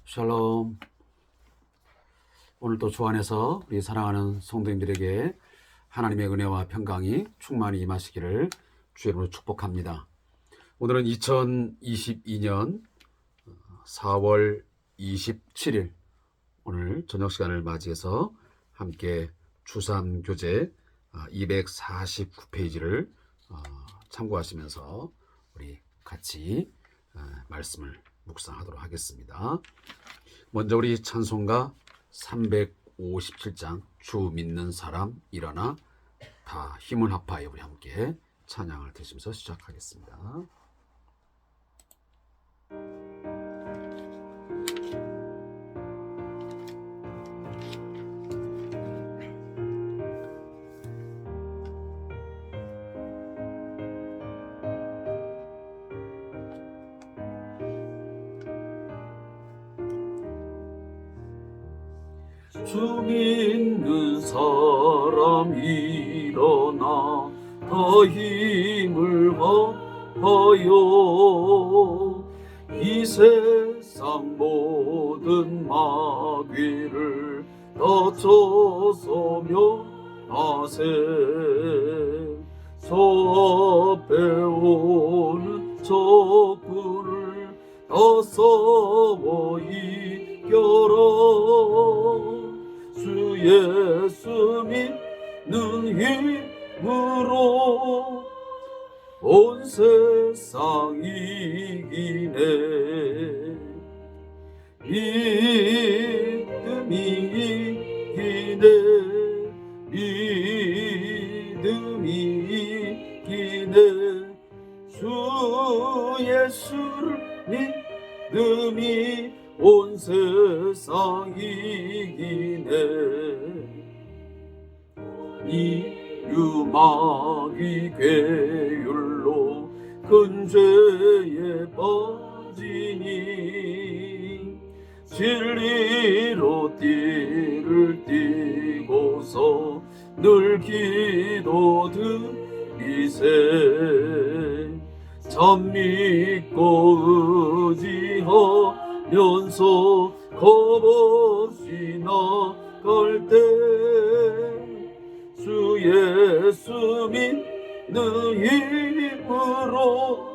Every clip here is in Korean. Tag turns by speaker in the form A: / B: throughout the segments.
A: 샬롬. 오늘 또 주 안에서 우리 사랑하는 성도님들에게 하나님의 은혜와 평강이 충만히 임하시기를 주의 이름으로 축복합니다. 오늘은 2022년 4월 27일 오늘 저녁 시간을 맞이해서 함께 주3교재 249페이지를 참고하시면서 우리 같이 말씀을 묵상하도록 하겠습니다. 먼저 우리 찬송가 357장 주 믿는 사람 일어나 다 힘을 합하여 우리 함께 찬양을 드리면서 시작하겠습니다. 주 믿는 사람 일어나 더 힘을 합하여 이 세상 모든 마귀를 다쳐서며 하세. 저 앞에 오는 적군을 다 싸워 이겨라. 주 예수 믿는 힘으로 온 세상 이기네. 믿음이 이기네. 믿음이 이기네. 주 예수를 믿음이 온 세상 이기네. 이 유마귀 괴율로 큰 죄에 빠지니 진리로 띠를 띠고서 늘 기도 드리세. 참 믿고 의지하면서 겁없이 나갈 때 주 예수 믿는 힘으로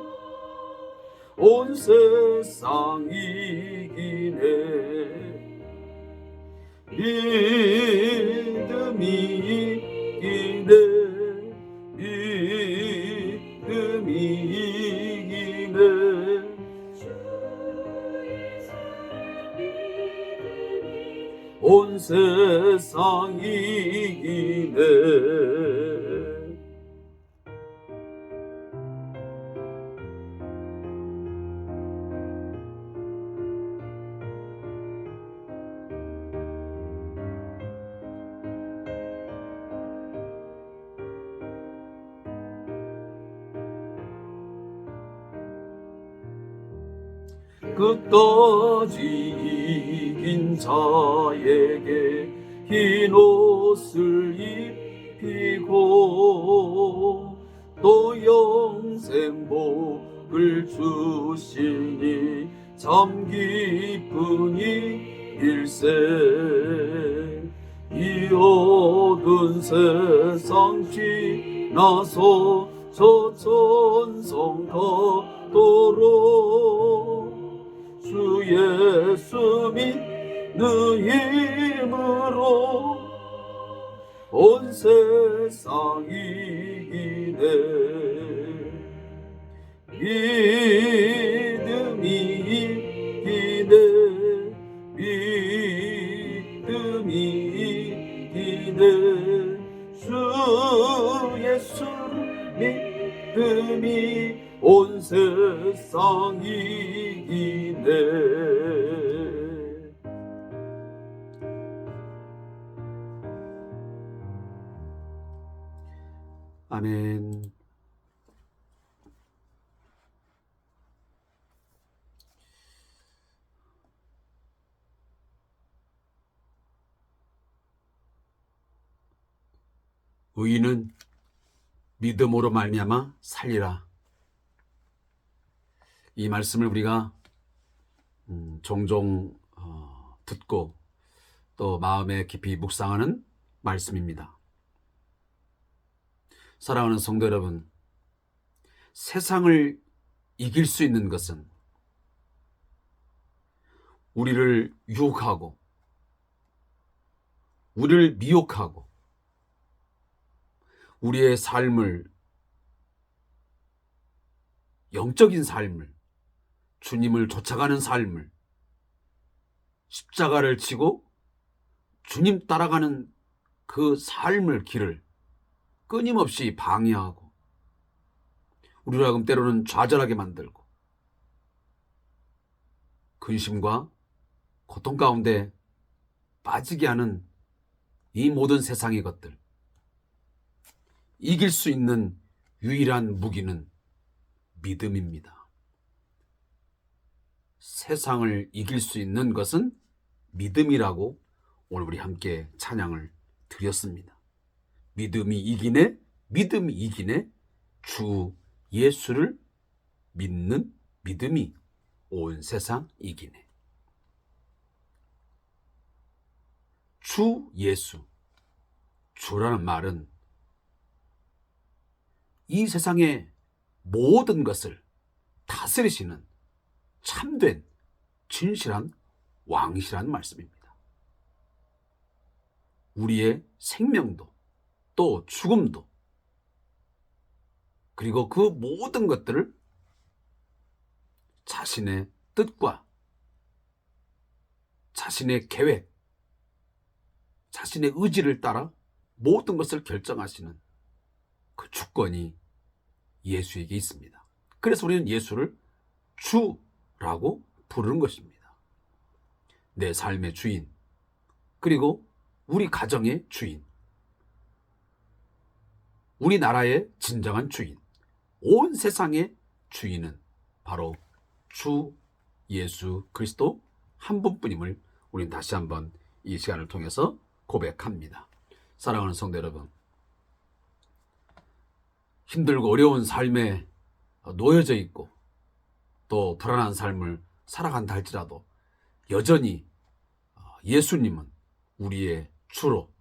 A: 온 세상 이기네. 믿음이 이기네. 믿음이 이기네. 온 세상 이기네. 끝까지 이긴 자에게 흰 옷을 입히고 또 영생 복을 주시니 참 기쁜 일세. 이 어두운 세상 지나서 저 천성 가도록 주 예수 믿는 힘으로 온 세상 이기네. 믿음이 이기네. 믿음이 이기네. 주 예수를 믿음이 온 세상 이기네. 아멘. 의인은 믿음으로 말미암아 살리라. 이 말씀을 우리가 종종 듣고 또 마음에 깊이 묵상하는 말씀입니다. 사랑하는 성도 여러분, 세상을 이길 수 있는 것은 우리를 유혹하고 우리를 미혹하고 우리의 삶을, 영적인 삶을, 주님을 쫓아가는 삶을, 십자가를 지고 주님 따라가는 그 삶을, 길을 끊임없이 방해하고 우리로 하여금 때로는 좌절하게 만들고 근심과 고통 가운데 빠지게 하는 이 모든 세상의 것들, 이길 수 있는 유일한 무기는 믿음입니다. 세상을 이길 수 있는 것은 믿음이라고 오늘 우리 함께 찬양을 드렸습니다. 믿음이 이기네, 믿음이 이기네, 주 예수를 믿는 믿음이 온 세상 이기네. 주 예수, 주라는 말은 이 세상의 모든 것을 다스리시는 참된 진실한 왕이시라는 말씀입니다. 우리의 생명도 또 죽음도 그리고 그 모든 것들을 자신의 뜻과 자신의 계획, 자신의 의지를 따라 모든 것을 결정하시는 그 주권이 예수에게 있습니다. 그래서 우리는 예수를 주라고 부르는 것입니다. 내 삶의 주인, 그리고 우리 가정의 주인, 우리나라의 진정한 주인, 온 세상의 주인은 바로 주 예수 그리스도 한 분뿐임을 우리는 다시 한번 이 시간을 통해서 고백합니다. 사랑하는 성도 여러분, 힘들고 어려운 삶에 놓여져 있고 또 불안한 삶을 살아간다 할지라도 여전히 예수님은 우리의 주로,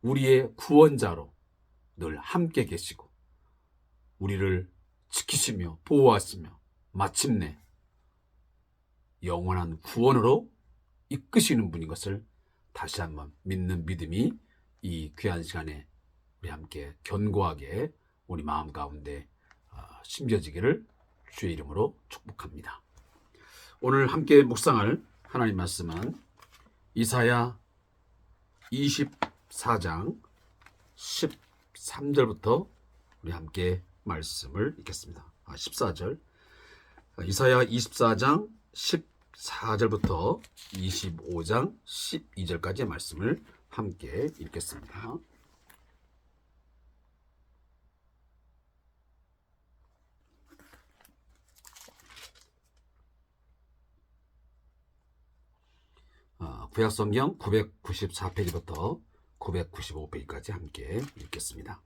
A: 우리의 구원자로 늘 함께 계시고 우리를 지키시며 보호하시며 마침내 영원한 구원으로 이끄시는 분인 것을 다시 한번 믿는 믿음이 이 귀한 시간에 우리 함께 견고하게 우리 마음 가운데 심겨지기를 주의 이름으로 축복합니다. 오늘 함께 묵상할 하나님 말씀은 이사야 24장 13절부터 우리 함께 말씀을 읽겠습니다. 14절. 이사야 24장 14절부터 25장 12절까지의 말씀을 함께 읽겠습니다. 구약성경 994페이지부터 995페이지까지 함께 읽겠습니다.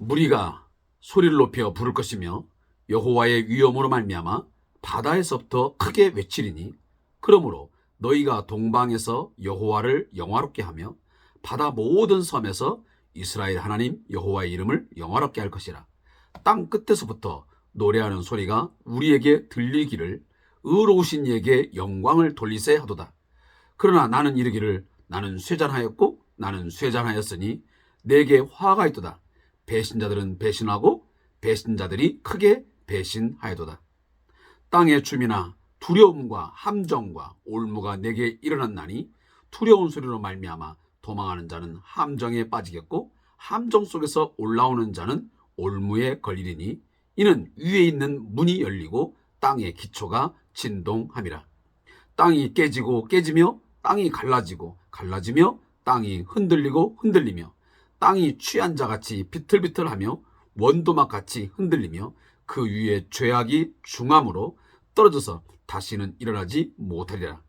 A: 무리가 소리를 높여 부를 것이며 여호와의 위엄으로 말미암아 바다에서부터 크게 외치리니 그러므로 너희가 동방에서 여호와를 영화롭게 하며 바다 모든 섬에서 이스라엘 하나님 여호와의 이름을 영화롭게 할 것이라. 땅 끝에서부터 노래하는 소리가 우리에게 들리기를 의로우신 이에게 영광을 돌리세 하도다. 그러나 나는 이르기를 나는 쇠잔하였고 나는 쇠잔하였으니 내게 화가 있도다. 배신자들은 배신하고 배신자들이 크게 배신하여도다. 땅의 주민아, 두려움과 함정과 올무가 내게 일어났나니 두려운 소리로 말미암아 도망하는 자는 함정에 빠지겠고 함정 속에서 올라오는 자는 올무에 걸리리니 이는 위에 있는 문이 열리고 땅의 기초가 진동함이라. 땅이 깨지고 깨지며 땅이 갈라지고 갈라지며 땅이 흔들리고 흔들리며 땅이 취한 자같이 비틀비틀하며 원도막같이 흔들리며 그 위에 죄악이 중함으로 떨어져서 다시는 일어나지 못하리라.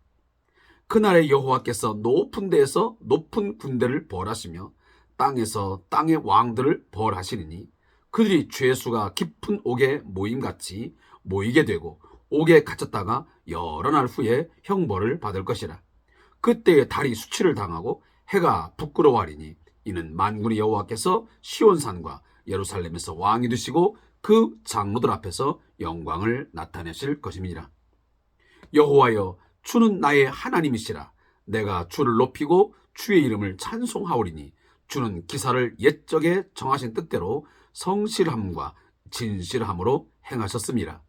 A: 그날에 여호와께서 높은 데에서 높은 군대를 벌하시며 땅에서 땅의 왕들을 벌하시리니 그들이 죄수가 깊은 옥에 모임같이 모이게 되고 옥에 갇혔다가 여러 날 후에 형벌을 받을 것이라. 그때에 달이 수치를 당하고 해가 부끄러워하리니 이는 만군의 여호와께서 시온산과 예루살렘에서 왕이 되시고 그 장로들 앞에서 영광을 나타내실 것임이니라. 여호와여, 주는 나의 하나님이시라. 내가 주를 높이고 주의 이름을 찬송하오리니 주는 기사를 옛적에 정하신 뜻대로 성실함과 진실함으로 행하셨습니다.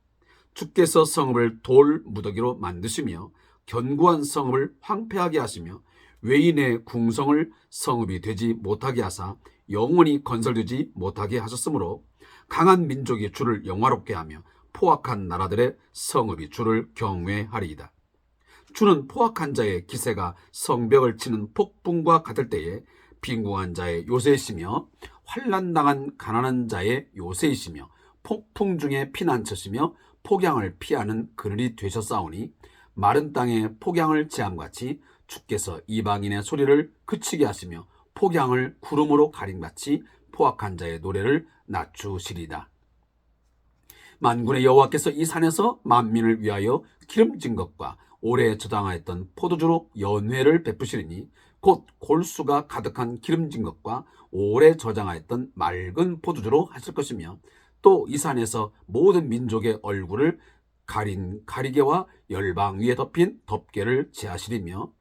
A: 주께서 성읍을 돌 무더기로 만드시며 견고한 성읍을 황폐하게 하시며 외인의 궁성을 성읍이 되지 못하게 하사 영원히 건설되지 못하게 하셨으므로 강한 민족이 주를 영화롭게 하며 포악한 나라들의 성읍이 주를 경외하리이다. 주는 포악한 자의 기세가 성벽을 치는 폭풍과 같을 때에 빈궁한 자의 요새이시며 환난당한 가난한 자의 요새이시며 폭풍 중에 피난처시며 폭양을 피하는 그늘이 되셨사오니 마른 땅에 폭양을 제함같이 주께서 이방인의 소리를 그치게 하시며 폭양을 구름으로 가림같이 포악한 자의 노래를 낮추시리다. 만군의 여호와께서 이 산에서 만민을 위하여 기름진 것과 오래 저장하였던 포도주로 연회를 베푸시리니 곧 골수가 가득한 기름진 것과 오래 저장하였던 맑은 포도주로 하실 것이며 또 이 산에서 모든 민족의 얼굴을 가린 가리개와 열방 위에 덮인 덮개를 제하시며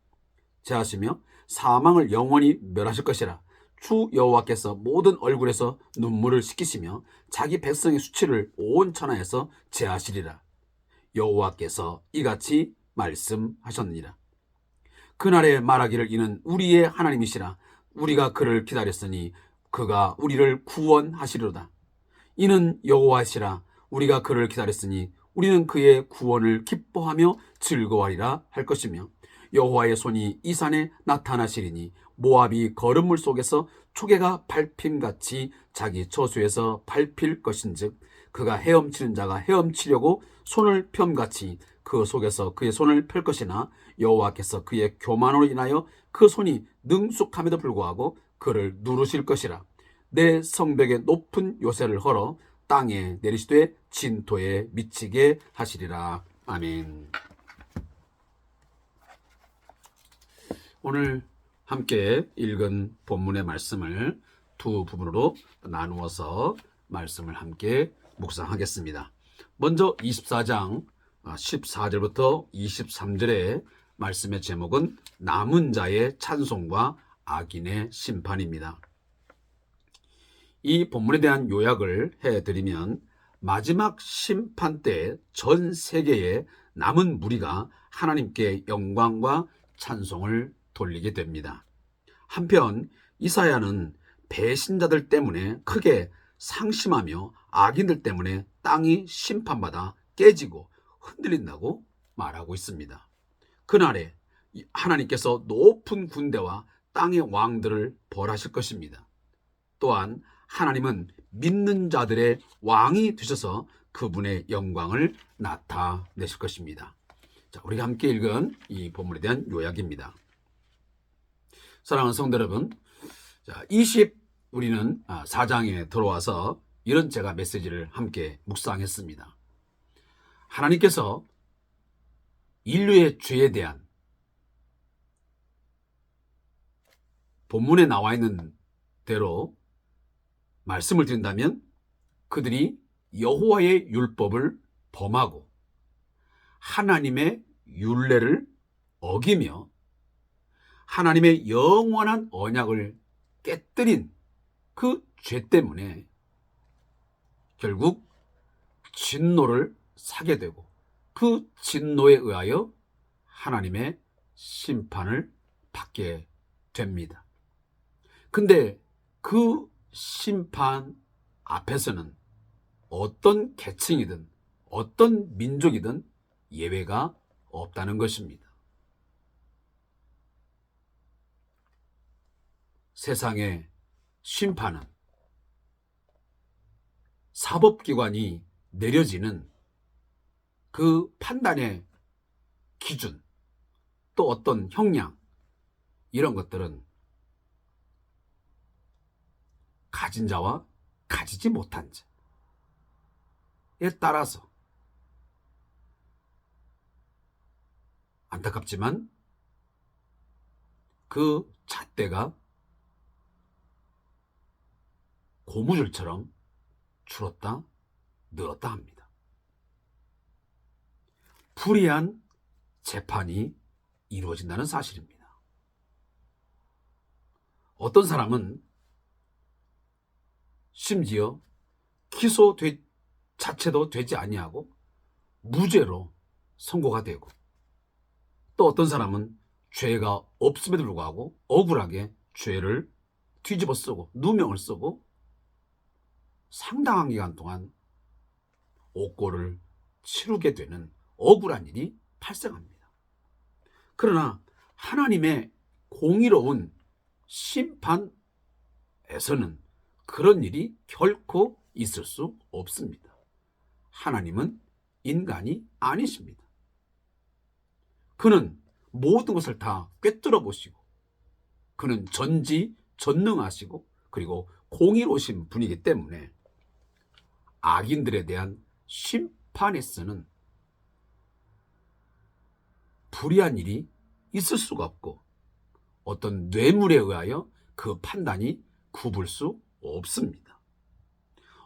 A: 사망을 영원히 멸하실 것이라. 주 여호와께서 모든 얼굴에서 눈물을 씻기시며 자기 백성의 수치를 온 천하에서 제하시리라. 여호와께서 이같이 말씀하셨느니라. 그날에 말하기를 이는 우리의 하나님이시라. 우리가 그를 기다렸으니 그가 우리를 구원하시리로다. 이는 여호와시라. 우리가 그를 기다렸으니 우리는 그의 구원을 기뻐하며 즐거워하리라 할 것이며 여호와의 손이 이 산에 나타나시리니 모압이 거름물 속에서 초계가 밟힘같이 자기 처소에서 밟힐 것인즉 그가 헤엄치는 자가 헤엄치려고 손을 펴같이 그 속에서 그의 손을 펼 것이나 여호와께서 그의 교만으로 인하여 그 손이 능숙함에도 불구하고 그를 누르실 것이라. 내 성벽의 높은 요새를 헐어 땅에 내리시되 진토에 미치게 하시리라. 아멘. 오늘 함께 읽은 본문의 말씀을 두 부분으로 나누어서 말씀을 함께 묵상하겠습니다. 먼저 24장 14절부터 23절의 말씀의 제목은 남은 자의 찬송과 악인의 심판입니다. 이 본문에 대한 요약을 해드리면 마지막 심판 때 전 세계의 남은 무리가 하나님께 영광과 찬송을 돌리게 됩니다. 한편 이사야는 배신자들 때문에 크게 상심하며 악인들 때문에 땅이 심판받아 깨지고 흔들린다고 말하고 있습니다. 그날에 하나님께서 높은 군대와 땅의 왕들을 벌하실 것입니다. 또한 하나님은 믿는 자들의 왕이 되셔서 그분의 영광을 나타내실 것입니다. 자, 우리가 함께 읽은 이 본문에 대한 요약입니다. 사랑하는 성도 여러분, 우리는 4장에 들어와서 이런 제가 메시지를 함께 묵상했습니다. 하나님께서 인류의 죄에 대한 본문에 나와 있는 대로 말씀을 드린다면 그들이 여호와의 율법을 범하고 하나님의 율례를 어기며 하나님의 영원한 언약을 깨뜨린 그 죄 때문에 결국 진노를 사게 되고 그 진노에 의하여 하나님의 심판을 받게 됩니다. 근데 그 심판 앞에서는 어떤 계층이든 어떤 민족이든 예외가 없다는 것입니다. 세상의 심판은 사법기관이 내려지는 그 판단의 기준, 또 어떤 형량, 이런 것들은 가진 자와 가지지 못한 자에 따라서 안타깝지만 그 잣대가 고무줄처럼 줄었다 늘었다 합니다. 불이한 재판이 이루어진다는 사실입니다. 어떤 사람은 심지어 기소 자체도 되지 아니하고 무죄로 선고가 되고, 또 어떤 사람은 죄가 없음에도 불구하고 억울하게 죄를 뒤집어 쓰고 누명을 쓰고 상당한 기간 동안 옥고를 치르게 되는 억울한 일이 발생합니다. 그러나 하나님의 공의로운 심판에서는 그런 일이 결코 있을 수 없습니다. 하나님은 인간이 아니십니다. 그는 모든 것을 다 꿰뚫어 보시고, 그는 전지전능하시고 그리고 공의로우신 분이기 때문에 악인들에 대한 심판에서는 불의한 일이 있을 수가 없고, 어떤 뇌물에 의하여 그 판단이 굽을 수 없습니다.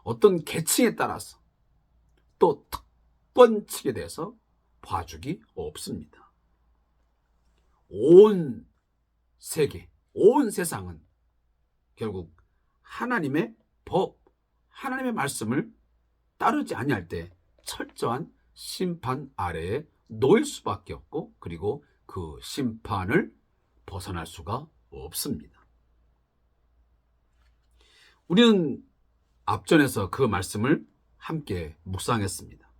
A: 어떤 계층에 따라서 또 특권 측에 대해서 봐주기 없습니다. 온 세계, 온 세상은 결국 하나님의 법, 하나님의 말씀을 따르지 아니할 때 철저한 심판 아래에 놓일 수밖에 없고, 그리고 그 심판을 벗어날 수가 없습니다. 우리는 앞전에서 그 말씀을 함께 묵상했습니다.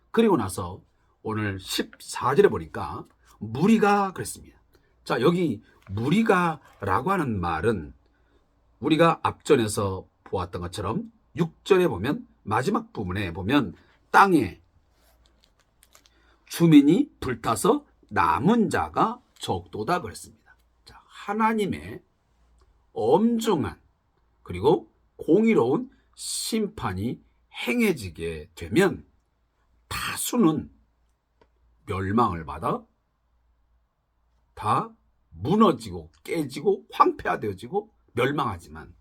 A: 그리고 나서 오늘 14절에 보니까 무리가 그랬습니다. 자, 여기 무리가라고 하는 말은 우리가 앞전에서 보았던 것처럼 6절에 보면, 마지막 부분에 보면 땅에 주민이 불타서 남은 자가 적도다 그랬습니다. 자, 하나님의 엄중한 그리고 공의로운 심판이 행해지게 되면 다수는 멸망을 받아 다 무너지고 깨지고 황폐화되어지고 멸망하지만,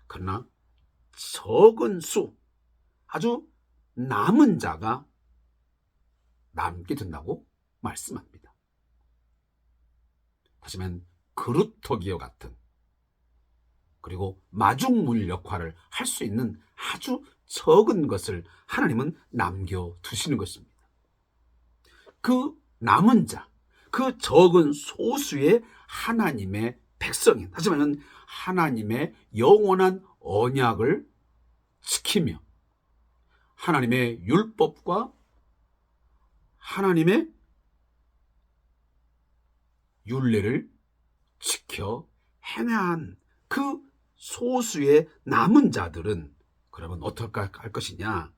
A: 그러나 적은 수, 아주 남은 자가 남게 된다고 말씀합니다. 하지만 그루터기와 같은, 그리고 마중물 역할을 할 수 있는 아주 적은 것을 하나님은 남겨두시는 것입니다. 그 남은 자, 그 적은 소수의 하나님의 백성인, 하지만 하나님의 영원한 언약을 지키며 하나님의 율법과 하나님의 율례를 지켜 행한 그 소수의 남은 자들은 그러면 어떻게 할 것이냐?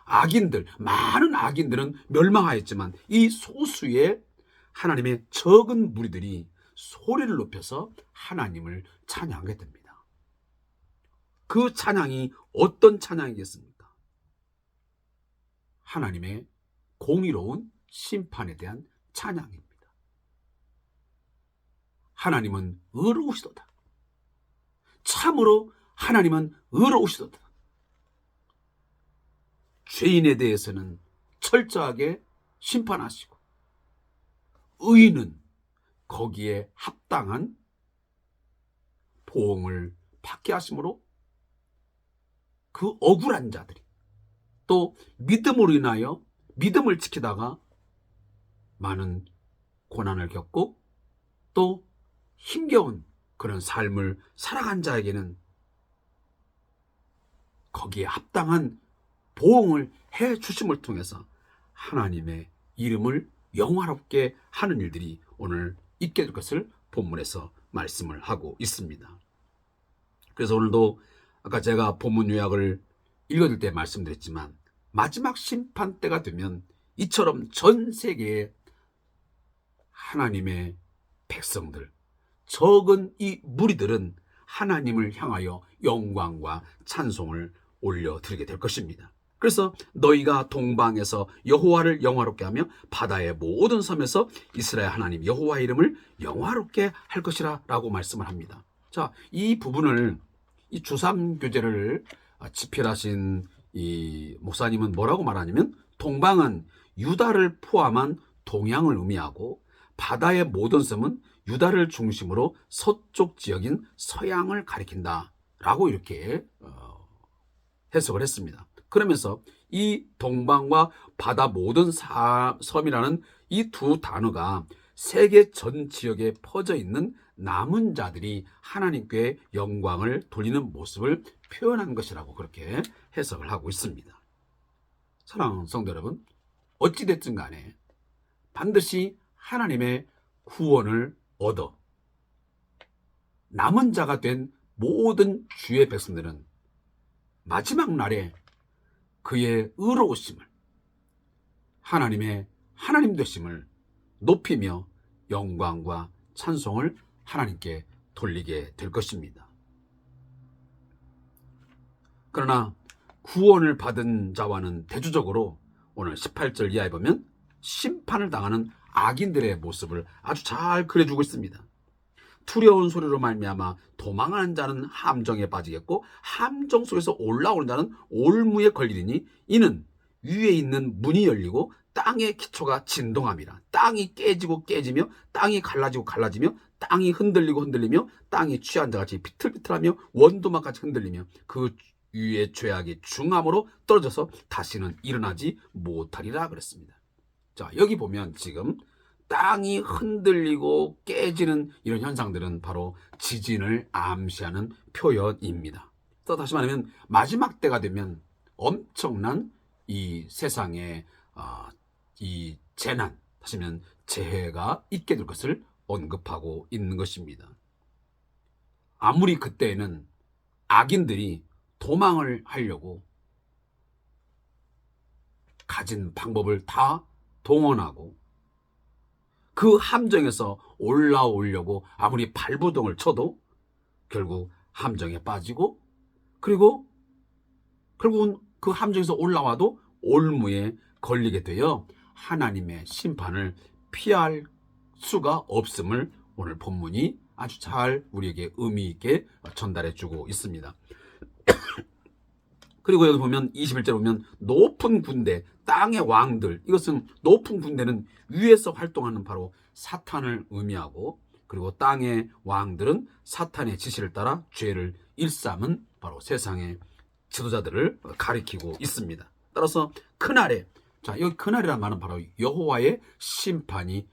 A: 악인들, 많은 악인들은 멸망하였지만 이 소수의 하나님의 적은 무리들이 소리를 높여서 하나님을 찬양하게 됩니다. 그 찬양이 어떤 찬양이겠습니까? 하나님의 공의로운 심판에 대한 찬양입니다. 하나님은 의로우시도다. 참으로 하나님은 의로우시도다. 죄인에 대해서는 철저하게 심판하시고, 의인은 거기에 합당한 보응을 받게 하심으로 그 억울한 자들이 또 믿음으로 인하여 믿음을 지키다가 많은 고난을 겪고 또 힘겨운 그런 삶을 살아간 자에게는 거기에 합당한 보응을 해 주심을 통해서 하나님의 이름을 영화롭게 하는 일들이 오늘 있게 될 것을 본문에서 말씀을 하고 있습니다. 그래서 오늘도 아까 제가 본문 요약을 읽어줄 때 말씀드렸지만, 마지막 심판 때가 되면 이처럼 전 세계의 하나님의 백성들, 적은 이 무리들은 하나님을 향하여 영광과 찬송을 올려드리게 될 것입니다. 그래서 너희가 동방에서 여호와를 영화롭게 하며 바다의 모든 섬에서 이스라엘 하나님 여호와의 이름을 영화롭게 할 것이라 라고 말씀을 합니다. 자, 이 부분을 이 주3 교제를 집필하신 이 목사님은 뭐라고 말하냐면 동방은 유다를 포함한 동양을 의미하고 바다의 모든 섬은 유다를 중심으로 서쪽 지역인 서양을 가리킨다 라고 이렇게 해석을 했습니다. 그러면서 이 동방과 바다 모든 섬이라는 이 두 단어가 세계 전 지역에 퍼져 있는 남은 자들이 하나님께 영광을 돌리는 모습을 표현한 것이라고 그렇게 해석을 하고 있습니다. 사랑하는 성도 여러분, 어찌됐든 간에 반드시 하나님의 구원을 얻어 남은 자가 된 모든 주의 백성들은 마지막 날에 그의 의로우심을, 하나님의 하나님 되심을 높이며 영광과 찬송을 하나님께 돌리게 될 것입니다. 그러나 구원을 받은 자와는 대조적으로 오늘 18절 이하에 보면 심판을 당하는 악인들의 모습을 아주 잘 그려주고 있습니다. 두려운 소리로 말미암아 도망하는 자는 함정에 빠지겠고 함정 속에서 올라오는 자는 올무에 걸리리니 이는 위에 있는 문이 열리고 땅의 기초가 진동함이라. 땅이 깨지고 깨지며 땅이 갈라지고 갈라지며 땅이 흔들리고 흔들리며 땅이 취한 자같이 비틀비틀하며 원도막같이 흔들리며 그 위에 죄악이 중함으로 떨어져서 다시는 일어나지 못하리라 그랬습니다. 자, 여기 보면 지금 땅이 흔들리고 깨지는 이런 현상들은 바로 지진을 암시하는 표현입니다. 또 다시 말하면 마지막 때가 되면 엄청난 이 세상에 이 재난, 다시 말하면 재해가 있게 될 것을 언급하고 있는 것입니다. 아무리 그때에는 악인들이 도망을 하려고 가진 방법을 다 동원하고 그 함정에서 올라오려고 아무리 발부동을 쳐도 결국 함정에 빠지고 그리고 결국은 그 함정에서 올라와도 올무에 걸리게 되어 하나님의 심판을 피할 수가 없음을 오늘 본문이 아주 잘 우리에게 의미 있게 전달해 주고 있습니다. 그리고 여기 보면 21절 보면 높은 군대, 땅의 왕들, 이것은 높은 군대는 위에서 활동하는 바로 사탄을 의미하고 그리고 땅의 왕들은 사탄의 지시를 따라 죄를 일삼은 바로 세상의 지도자들을 가리키고 있습니다. 따라서 그날에, 자, 여기 그날이라는 말은 바로 여호와의 심판이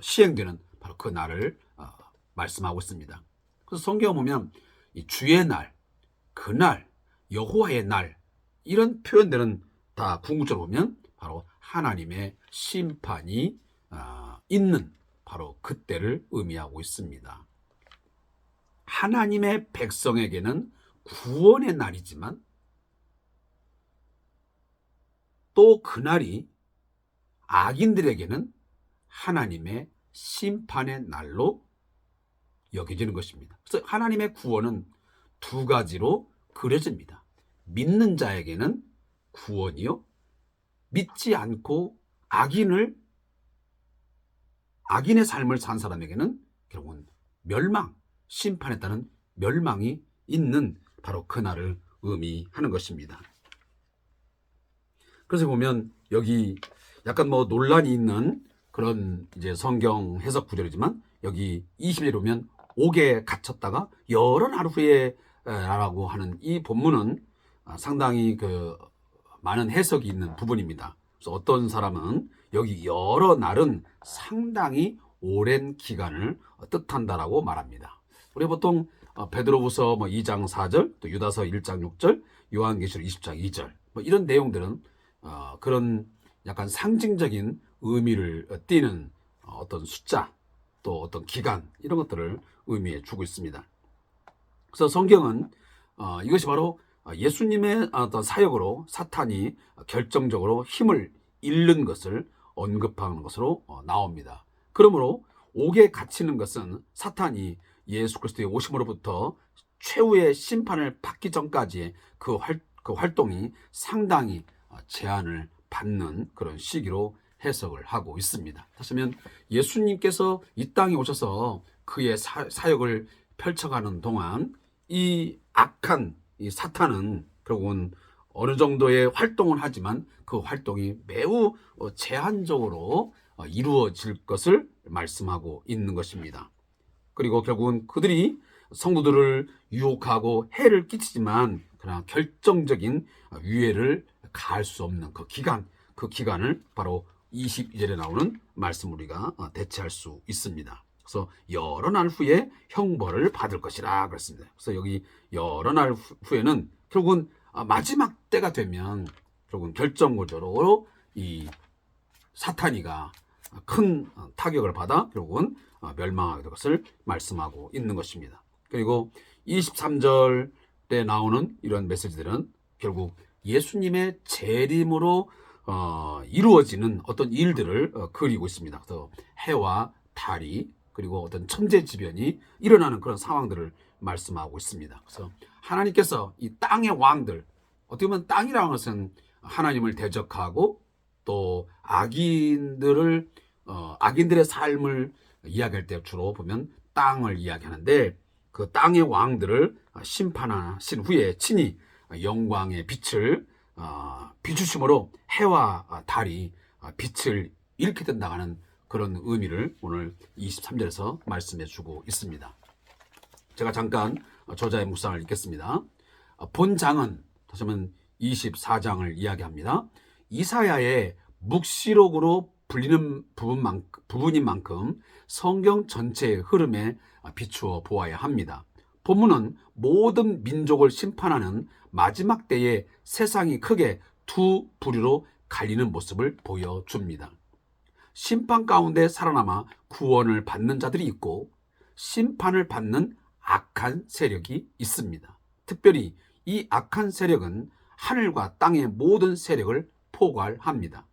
A: 시행되는 바로 그 날을 말씀하고 있습니다. 그래서 성경에 보면 이 주의 날, 그날, 여호와의 날 이런 표현들은 다 궁극적으로 보면 바로 하나님의 심판이 있는 바로 그때를 의미하고 있습니다. 하나님의 백성에게는 구원의 날이지만 또 그날이 악인들에게는 하나님의 심판의 날로 여겨지는 것입니다. 그래서 하나님의 구원은 두 가지로 그려집니다. 믿는 자에게는 구원이요, 믿지 않고 악인의 삶을 산 사람에게는 결국은 멸망, 심판에 따른 멸망이 있는 바로 그날을 의미하는 것입니다. 그래서 보면 여기 약간 논란이 있는 그런 이제 성경 해석 구절이지만 여기 20절에 보면 옥에 갇혔다가 여러 날 후에 라고 하는 이 본문은 상당히 많은 해석이 있는 부분입니다. 그래서 어떤 사람은 여기 여러 날은 상당히 오랜 기간을 뜻한다라고 말합니다. 우리 보통 베드로후서 2장 4절, 또 유다서 1장 6절, 요한계시록 20장 2절 이런 내용들은 그런 약간 상징적인 의미를 띠는 어떤 숫자, 또 어떤 기간 이런 것들을 의미해 주고 있습니다. 그래서 성경은 이것이 바로 예수님의 어떤 사역으로 사탄이 결정적으로 힘을 잃는 것을 언급하는 것으로 나옵니다. 그러므로 옥에 갇히는 것은 사탄이 예수 그리스도의 오심으로부터 최후의 심판을 받기 전까지의 그 그 활동이 상당히 제한을 받는 그런 시기로 해석을 하고 있습니다. 다시 말하면 예수님께서 이 땅에 오셔서 그의 사역을 펼쳐가는 동안 이 악한 이 사탄은 결국은 어느 정도의 활동을 하지만 그 활동이 매우 제한적으로 이루어질 것을 말씀하고 있는 것입니다. 그리고 결국은 그들이 성도들을 유혹하고 해를 끼치지만 그러나 결정적인 위해를 가할 수 없는 그 기간을 바로 22절에 나오는 말씀 우리가 대체할 수 있습니다. 그래서 여러 날 후에 형벌을 받을 것이라 그랬습니다. 그래서 여기 여러 날 후에는 결국은 마지막 때가 되면 결국은 결정적으로 이 사탄이가 큰 타격을 받아 결국은 멸망하게 될 것을 말씀하고 있는 것입니다. 그리고 23절에 나오는 이런 메시지들은 결국 예수님의 재림으로 이루어지는 어떤 일들을 그리고 있습니다. 그래서 해와 달이 그리고 어떤 천재지변이 일어나는 그런 상황들을 말씀하고 있습니다. 그래서 하나님께서 이 땅의 왕들, 어떻게 보면 땅이라는 것은 하나님을 대적하고 또 악인들의 삶을 이야기할 때 주로 보면 땅을 이야기하는데 그 땅의 왕들을 심판하신 후에 친히 영광의 빛을 비추심으로 해와 달이 빛을 잃게 된다는 그런 의미를 오늘 23절에서 말씀해 주고 있습니다. 제가 잠깐 저자의 묵상을 읽겠습니다. 본장은 다시 한번 24장을 이야기합니다. 이사야의 묵시록으로 불리는 부분인 만큼 성경 전체의 흐름에 비추어 보아야 합니다. 본문은 모든 민족을 심판하는 마지막 때에 세상이 크게 두 부류로 갈리는 모습을 보여줍니다. 심판 가운데 살아남아 구원을 받는 자들이 있고 심판을 받는 악한 세력이 있습니다. 특별히 이 악한 세력은 하늘과 땅의 모든 세력을 포괄합니다.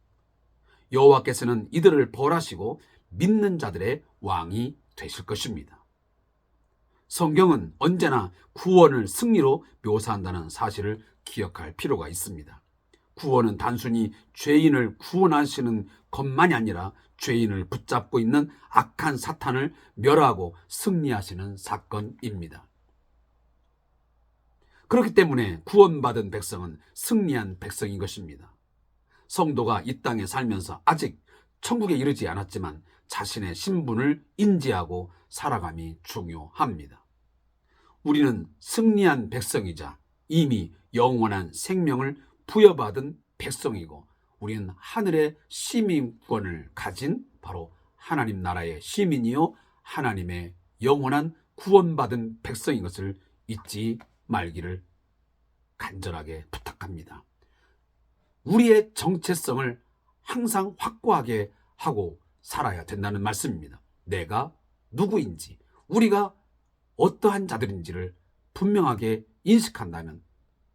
A: 여호와께서는 이들을 벌하시고 믿는 자들의 왕이 되실 것입니다. 성경은 언제나 구원을 승리로 묘사한다는 사실을 기억할 필요가 있습니다. 구원은 단순히 죄인을 구원하시는 것만이 아니라 죄인을 붙잡고 있는 악한 사탄을 멸하고 승리하시는 사건입니다. 그렇기 때문에 구원받은 백성은 승리한 백성인 것입니다. 성도가 이 땅에 살면서 아직 천국에 이르지 않았지만 자신의 신분을 인지하고 살아감이 중요합니다. 우리는 승리한 백성이자 이미 영원한 생명을 부여받은 백성이고 우리는 하늘의 시민권을 가진 바로 하나님 나라의 시민이요 하나님의 영원한 구원받은 백성인 것을 잊지 말기를 간절하게 부탁합니다. 우리의 정체성을 항상 확고하게 하고 살아야 된다는 말씀입니다. 내가 누구인지, 우리가 어떠한 자들인지를 분명하게 인식한다면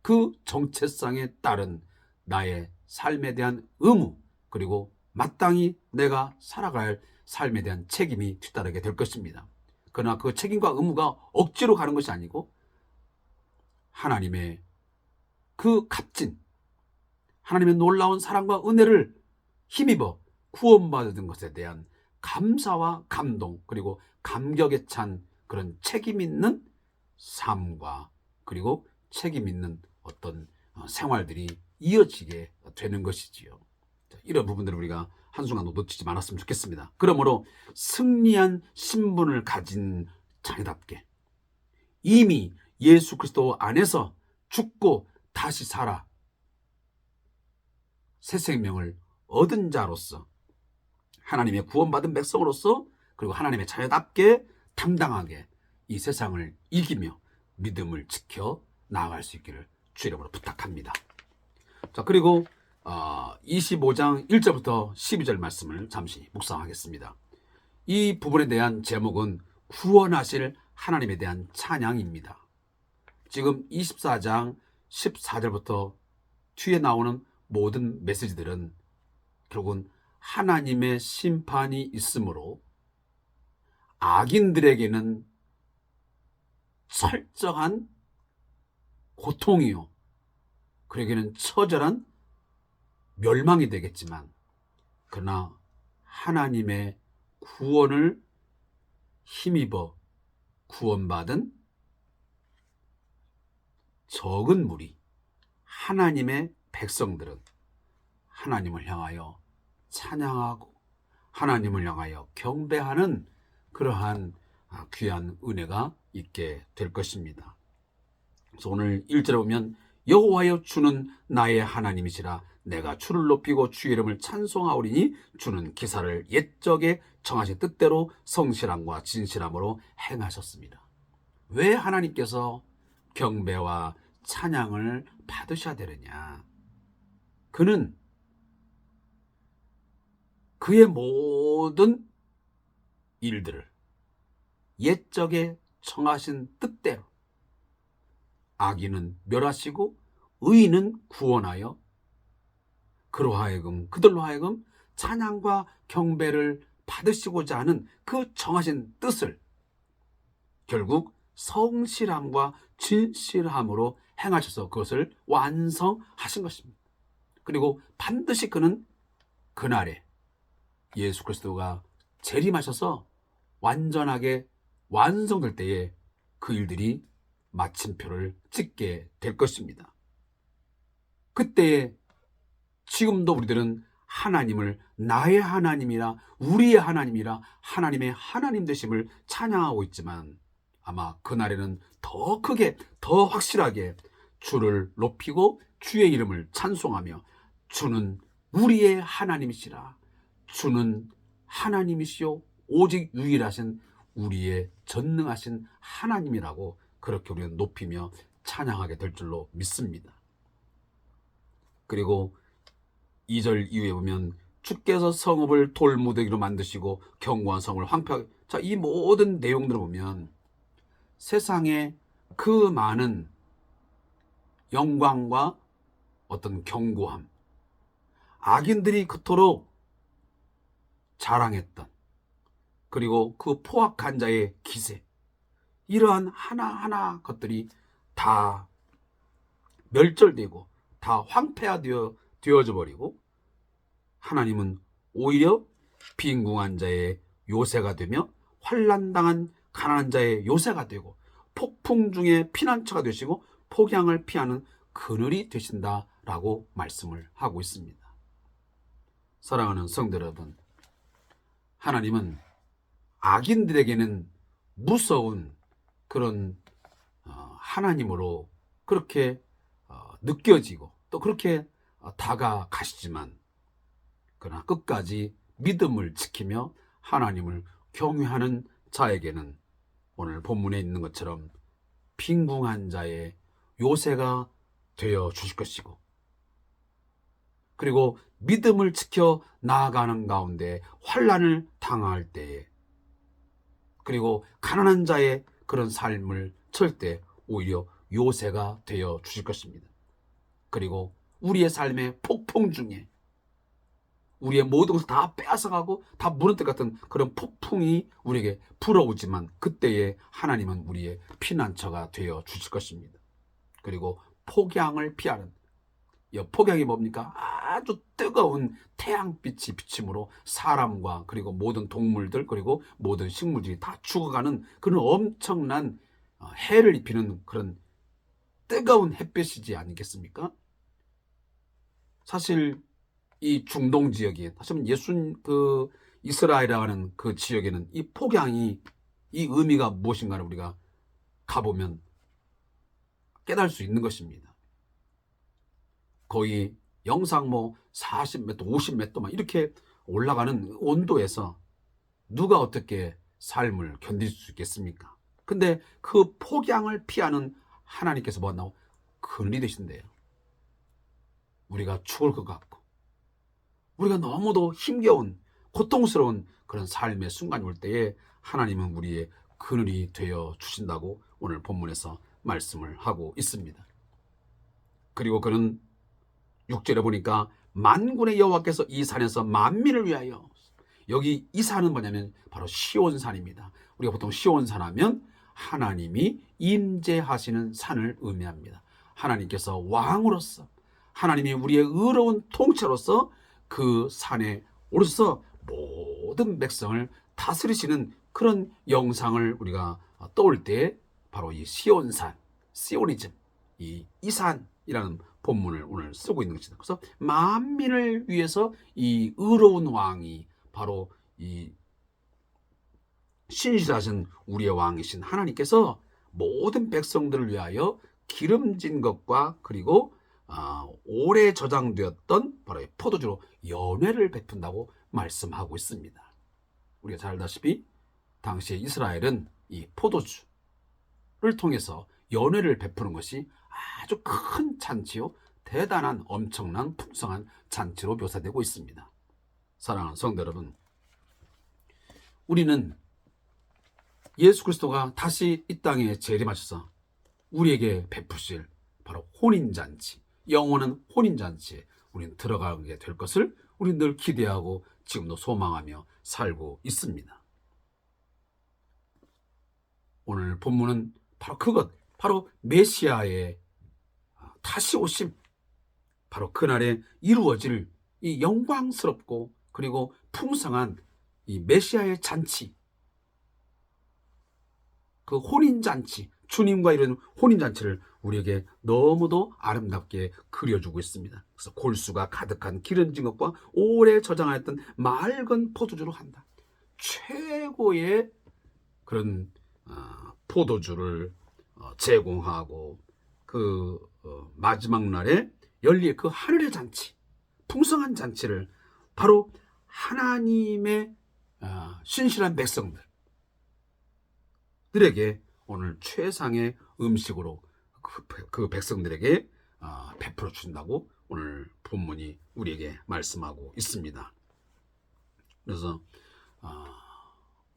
A: 그 정체성에 따른 나의 삶에 대한 의무 그리고 마땅히 내가 살아갈 삶에 대한 책임이 뒤따르게 될 것입니다. 그러나 그 책임과 의무가 억지로 가는 것이 아니고 하나님의 그 값진 하나님의 놀라운 사랑과 은혜를 힘입어 구원받은 것에 대한 감사와 감동 그리고 감격에 찬 그런 책임 있는 삶과 그리고 책임 있는 어떤 생활들이 이어지게 되는 것이지요. 이런 부분들을 우리가 한순간도 놓치지 말았으면 좋겠습니다. 그러므로 승리한 신분을 가진 자녀답게 이미 예수 그리스도 안에서 죽고 다시 살아 새 생명을 얻은 자로서 하나님의 구원받은 백성으로서 그리고 하나님의 자녀답게 당당하게 이 세상을 이기며 믿음을 지켜 나아갈 수 있기를 주 이름으로 부탁합니다. 자, 그리고 25장 1절부터 12절 말씀을 잠시 묵상하겠습니다. 이 부분에 대한 제목은 구원하실 하나님에 대한 찬양입니다. 지금 24장 14절부터 뒤에 나오는 모든 메시지들은 결국은 하나님의 심판이 있으므로 악인들에게는 철저한 고통이요 그에게는 처절한 멸망이 되겠지만, 그러나 하나님의 구원을 힘입어 구원받은 적은 무리, 하나님의 백성들은 하나님을 향하여 찬양하고 하나님을 향하여 경배하는 그러한 귀한 은혜가 있게 될 것입니다. 그래서 오늘 1절에 보면 여호와여 주는 나의 하나님이시라 내가 주를 높이고 주의 이름을 찬송하오리니 주는 기사를 옛적에 정하신 뜻대로 성실함과 진실함으로 행하셨습니다. 왜 하나님께서 경배와 찬양을 받으셔야 되느냐? 그는 그의 모든 일들을 옛적에 정하신 뜻대로 악인은 멸하시고 의인은 구원하여 그들로 하여금 찬양과 경배를 받으시고자 하는 그 정하신 뜻을 결국 성실함과 진실함으로 행하셔서 그것을 완성하신 것입니다. 그리고 반드시 그는 그날에 예수 그리스도가 재림하셔서 완전하게 완성될 때에 그 일들이 마침표를 찍게 될 것입니다. 그때에 지금도 우리들은 하나님을 나의 하나님이라 우리의 하나님이라 하나님의 하나님 되심을 찬양하고 있지만 아마 그날에는 더 크게 더 확실하게 주를 높이고 주의 이름을 찬송하며 주는 우리의 하나님이시라 주는 하나님이시요 오직 유일하신 우리의 전능하신 하나님이라고 그렇게 우리는 높이며 찬양하게 될 줄로 믿습니다. 그리고 2절 이후에 보면 주께서 성읍을 돌무더기로 만드시고 견고한 성을 황폐하게, 이 모든 내용들을 보면 세상에 그 많은 영광과 어떤 견고함, 악인들이 그토록 자랑했던 그리고 그 포악한 자의 기세, 이러한 하나하나 것들이 다 멸절되고 다 황폐화되어져 버리고 하나님은 오히려 빈궁한 자의 요새가 되며 환난당한 가난한 자의 요새가 되고 폭풍 중에 피난처가 되시고 폭양을 피하는 그늘이 되신다라고 말씀을 하고 있습니다. 사랑하는 성도 여러분, 하나님은 악인들에게는 무서운 그런 하나님으로 그렇게 느껴지고 또 그렇게 다가가시지만 그러나 끝까지 믿음을 지키며 하나님을 경외하는 자에게는 오늘 본문에 있는 것처럼 빈궁한 자의 요새가 되어 주실 것이고 그리고 믿음을 지켜 나아가는 가운데 환난을 당할 때에 그리고 가난한 자의 그런 삶을 칠 때 오히려 요새가 되어 주실 것입니다. 그리고 우리의 삶의 폭풍 중에 우리의 모든 것을 다 빼앗아가고 다 무너뜨릴 것 같은 그런 폭풍이 우리에게 불어오지만 그때에 하나님은 우리의 피난처가 되어 주실 것입니다. 그리고 폭양을 피하는, 폭양이 뭡니까? 아주 뜨거운 태양빛이 비침으로 사람과 그리고 모든 동물들 그리고 모든 식물들이 다 죽어가는 그런 엄청난 해를 입히는 그런 뜨거운 햇볕이지 아니겠습니까? 사실 이 중동 지역이 사실은 이스라엘이라는 그 지역에는 이 폭양이 이 의미가 무엇인가를 우리가 가보면 깨달을 수 있는 것입니다. 거의 영상 40m, 50m 막 이렇게 올라가는 온도에서 누가 어떻게 삶을 견딜 수 있겠습니까? 근데 그 폭양을 피하는 하나님께서 뭐한다고? 그늘이 되신대요. 우리가 죽을 것 같고 우리가 너무도 힘겨운 고통스러운 그런 삶의 순간이 올 때에 하나님은 우리의 그늘이 되어 주신다고 오늘 본문에서 말씀을 하고 있습니다. 그리고 그는 6절에 보니까 만군의 여호와께서 이 산에서 만민을 위하여, 여기 이 산은 뭐냐면 바로 시온산입니다. 우리가 보통 시온산 하면 하나님이 임재하시는 산을 의미합니다. 하나님께서 왕으로서 하나님이 우리의 의로운 통치로서 그 산에 오르셔서 모든 백성을 다스리시는 그런 영상을 우리가 떠올 때 바로 이 시온산, 시오니즘, 이 이산이라는 본문을 오늘 쓰고 있는 것이다. 그래서 만민을 위해서 이 의로운 왕이 바로 이 신실하신 우리의 왕이신 하나님께서 모든 백성들을 위하여 기름진 것과 그리고 오래 저장되었던 바로 포도주로 연회를 베푼다고 말씀하고 있습니다. 우리가 잘 알다시피 당시에 이스라엘은 이 포도주를 통해서 연회를 베푸는 것이 아주 큰 잔치요, 대단한 엄청난 풍성한 잔치로 묘사되고 있습니다. 사랑하는 성도 여러분, 우리는 예수 그리스도가 다시 이 땅에 재림하셔서 우리에게 베푸실 바로 혼인잔치, 영원한 혼인잔치에 우리는 들어가게 될 것을 우리는 늘 기대하고 지금도 소망하며 살고 있습니다. 오늘 본문은 바로 그것, 바로 메시아의 다시 오심, 바로 그날에 이루어질 이 영광스럽고 그리고 풍성한 이 메시아의 잔치, 그 혼인잔치, 주님과 이런 혼인잔치를 우리에게 너무도 아름답게 그려주고 있습니다. 그래서 골수가 가득한 기름진 것과 오래 저장하였던 맑은 포도주로 한다. 최고의 그런 포도주를 제공하고 그 마지막 날에 열릴 그 하늘의 잔치, 풍성한 잔치를 바로 하나님의 신실한 백성들에게 오늘 최상의 음식으로 그 백성들에게 베풀어 준다고 오늘 본문이 우리에게 말씀하고 있습니다. 그래서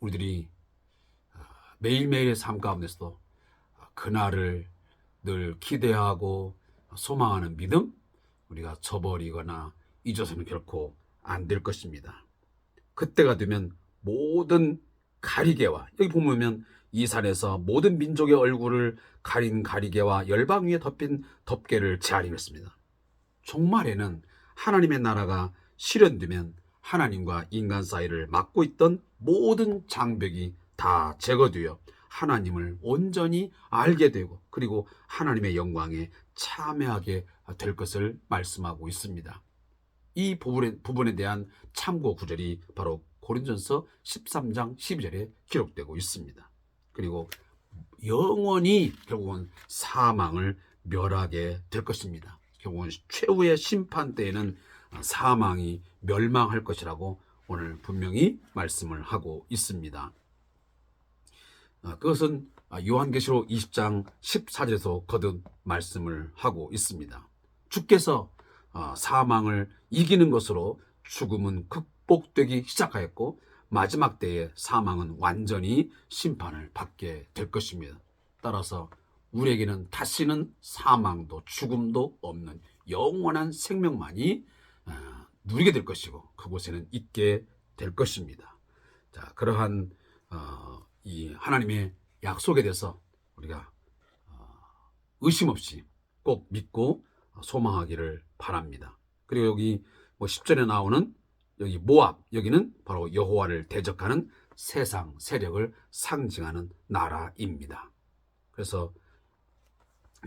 A: 우리들이 매일매일의 삶 가운데서도 그날을 늘 기대하고 소망하는 믿음, 우리가 저버리거나 잊어서는 결코 안 될 것입니다. 그때가 되면 모든 가리개와, 여기 보면 이 산에서 모든 민족의 얼굴을 가린 가리개와 열방 위에 덮인 덮개를 재활용했습니다. 종말에는 하나님의 나라가 실현되면 하나님과 인간 사이를 막고 있던 모든 장벽이 다 제거되어 하나님을 온전히 알게 되고 그리고 하나님의 영광에 참여하게 될 것을 말씀하고 있습니다. 이 부분에 대한 참고 구절이 바로 고린전서 13장 12절에 기록되고 있습니다. 그리고 영원히 결국은 사망을 멸하게 될 것입니다. 결국은 최후의 심판 때에는 사망이 멸망할 것이라고 오늘 분명히 말씀을 하고 있습니다. 그것은 요한계시록 20장 14절에서 거듭 말씀을 하고 있습니다. 주께서 사망을 이기는 것으로 죽음은 극복되기 시작하였고 마지막 때에 사망은 완전히 심판을 받게 될 것입니다. 따라서 우리에게는 다시는 사망도 죽음도 없는 영원한 생명만이 누리게 될 것이고 그곳에는 있게 될 것입니다. 자, 그러한 이 하나님의 약속에 대해서 우리가 의심 없이 꼭 믿고 소망하기를 바랍니다. 그리고 여기 10절에 나오는 여기 모압, 여기는 바로 여호와를 대적하는 세상 세력을 상징하는 나라입니다. 그래서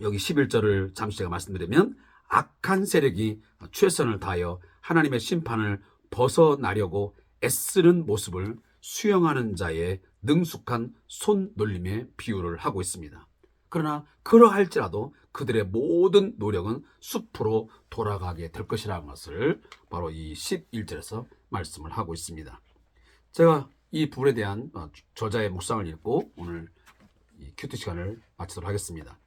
A: 여기 11절을 잠시 제가 말씀드리면 악한 세력이 최선을 다하여 하나님의 심판을 벗어나려고 애쓰는 모습을 수용하는 자의 능숙한 손놀림의 비유를 하고 있습니다. 그러나 그러할지라도 그들의 모든 노력은 숲으로 돌아가게 될 것이라는 것을 바로 이 11절에서 말씀을 하고 있습니다. 제가 이 부분에 대한 저자의 묵상을 읽고 오늘 이 큐티 시간을 마치도록 하겠습니다.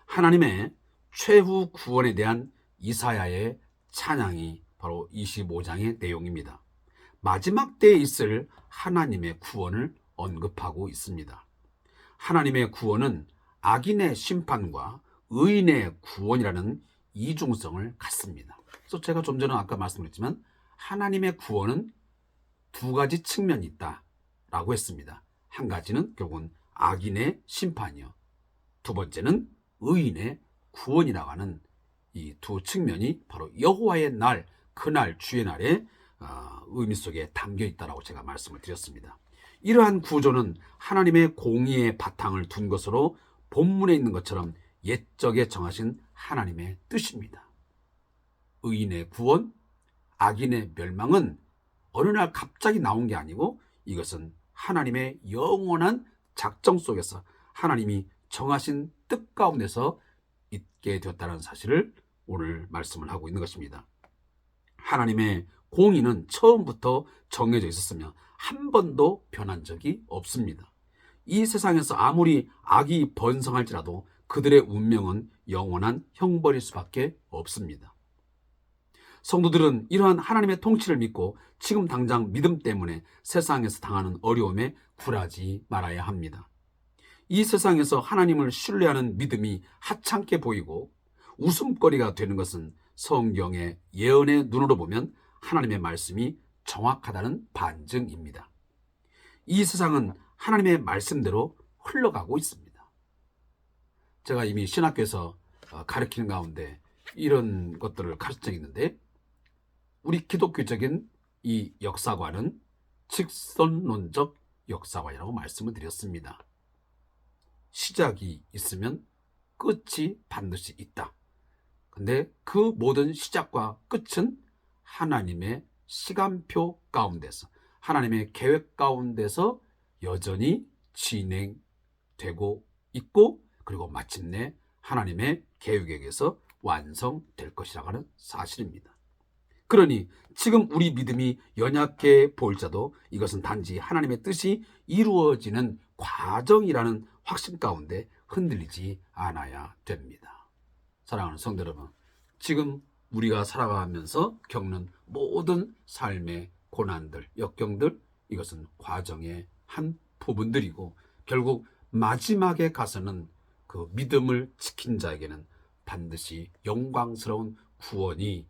A: 하나님의 최후 구원에 대한 이사야의 찬양이 바로 25장의 내용입니다. 마지막 때에 있을 하나님의 구원을 언급하고 있습니다. 하나님의 구원은 악인의 심판과 의인의 구원이라는 이중성을 갖습니다. 그래서 제가 좀 전에 아까 말씀드렸지만 하나님의 구원은 두 가지 측면이 있다라고 했습니다. 한 가지는 결국은 악인의 심판이요, 두 번째는 의인의 구원이라고 하는 이 두 측면이 바로 여호와의 날, 그날 주의 날의 의미 속에 담겨 있다라고 제가 말씀을 드렸습니다. 이러한 구조는 하나님의 공의의 바탕을 둔 것으로 본문에 있는 것처럼 옛적에 정하신 하나님의 뜻입니다. 의인의 구원, 악인의 멸망은 어느 날 갑자기 나온 게 아니고 이것은 하나님의 영원한 작정 속에서 하나님이 정하신 뜻 가운데서 있게 되었다는 사실을 오늘 말씀을 하고 있는 것입니다. 하나님의 공의는 처음부터 정해져 있었으며 한 번도 변한 적이 없습니다. 이 세상에서 아무리 악이 번성할지라도 그들의 운명은 영원한 형벌일 수밖에 없습니다. 성도들은 이러한 하나님의 통치를 믿고 지금 당장 믿음 때문에 세상에서 당하는 어려움에 굴하지 말아야 합니다. 이 세상에서 하나님을 신뢰하는 믿음이 하찮게 보이고 웃음거리가 되는 것은 성경의 예언의 눈으로 보면 하나님의 말씀이 정확하다는 반증입니다. 이 세상은 하나님의 말씀대로 흘러가고 있습니다. 제가 이미 신학교에서 가르치는 가운데 이런 것들을 가르친 적이 있는데 우리 기독교적인 이 역사관은 직선론적 역사관이라고 말씀을 드렸습니다. 시작이 있으면 끝이 반드시 있다. 근데 그 모든 시작과 끝은 하나님의 시간표 가운데서, 하나님의 계획 가운데서 여전히 진행되고 있고, 그리고 마침내 하나님의 계획에 의해서 완성될 것이라고 하는 사실입니다. 그러니 지금 우리 믿음이 연약해 보일지라도 이것은 단지 하나님의 뜻이 이루어지는 과정이라는 확신 가운데 흔들리지 않아야 됩니다. 사랑하는 성도 여러분, 지금 우리가 살아가면서 겪는 모든 삶의 고난들, 역경들, 이것은 과정의 한 부분들이고 결국 마지막에 가서는 그 믿음을 지킨 자에게는 반드시 영광스러운 구원이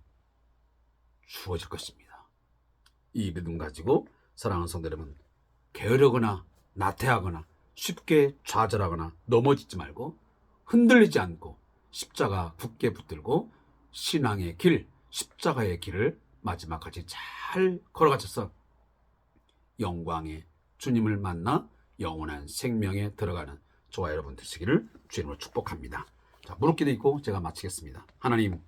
A: 주어질 것입니다. 이 믿음 가지고 사랑하는 성도 여러분, 게으르거나 나태하거나 쉽게 좌절하거나 넘어지지 말고 흔들리지 않고 십자가 굳게 붙들고 신앙의 길, 십자가의 길을 마지막까지 잘 걸어가셔서 영광의 주님을 만나 영원한 생명에 들어가는 저와 여러분 되시기를 주님으로 축복합니다. 자, 무릎기도 있고 제가 마치겠습니다. 하나님,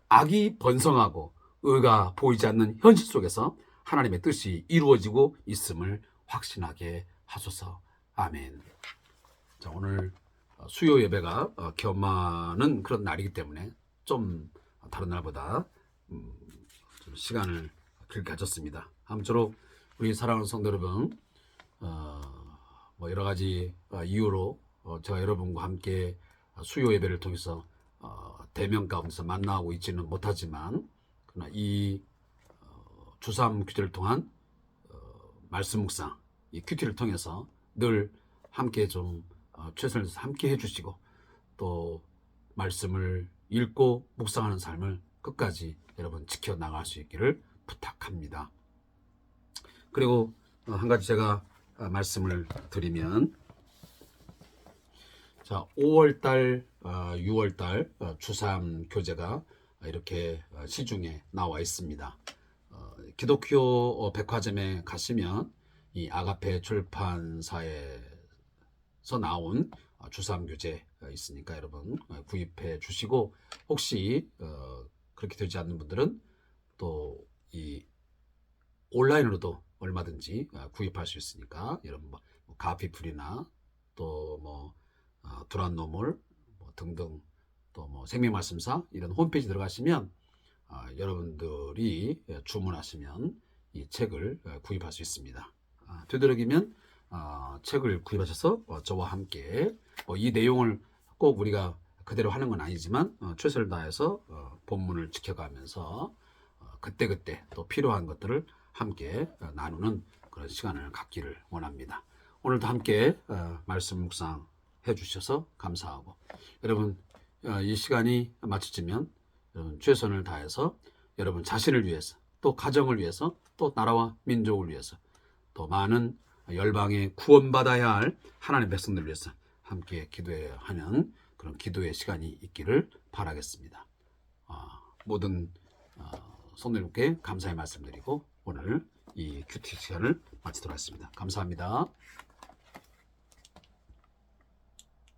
A: 악이 번성하고 의가 보이지 않는 현실 속에서 하나님의 뜻이 이루어지고 있음을 확신하게 하소서. 아멘. 자, 오늘 수요 예배가 겸하는 그런 날이기 때문에 좀 다른 날보다 좀 시간을 길게 가졌습니다. 아무쪼록 우리 사랑하는 성도 여러분, 여러 가지 이유로 제가 여러분과 함께 수요 예배를 통해서 대면 가운데서 만나고 있지는 못하지만 그러나 이 주삼 큐티를 통한 말씀 묵상, 이 큐티를 통해서 늘 함께 좀 최선을 다해서 함께 해주시고 또 말씀을 읽고 묵상하는 삶을 끝까지 여러분 지켜나갈 수 있기를 부탁합니다. 그리고 한 가지 제가 말씀을 드리면, 자, 5월달, 6월달 주삼 교재가 이렇게 시중에 나와 있습니다. 기독교 백화점에 가시면 이 아가페 출판사에서 나온 주삼 교재가 있으니까 여러분 구입해 주시고, 혹시 그렇게 되지 않는 분들은 또 이 온라인으로도 얼마든지 구입할 수 있으니까 여러분 가피풀이나 또 두란노몰 등등 또 생명말씀사 이런 홈페이지 들어가시면 여러분들이 주문하시면 이 책을 구입할 수 있습니다. 되도록이면 책을 구입하셔서 저와 함께 이 내용을 꼭 우리가 그대로 하는 건 아니지만 최선을 다해서 본문을 지켜가면서 그때그때 또 필요한 것들을 함께 나누는 그런 시간을 갖기를 원합니다. 오늘도 함께 말씀 묵상 해주셔서 감사하고, 여러분 이 시간이 마쳐지면 여러분 최선을 다해서 여러분 자신을 위해서, 또 가정을 위해서, 또 나라와 민족을 위해서, 또 많은 열방에 구원받아야 할 하나님의 백성들을 위해서 함께 기도해야 하는 그런 기도의 시간이 있기를 바라겠습니다. 모든 성도님께 감사의 말씀드리고 오늘 이 큐티 시간을 마치도록 하겠습니다. 감사합니다.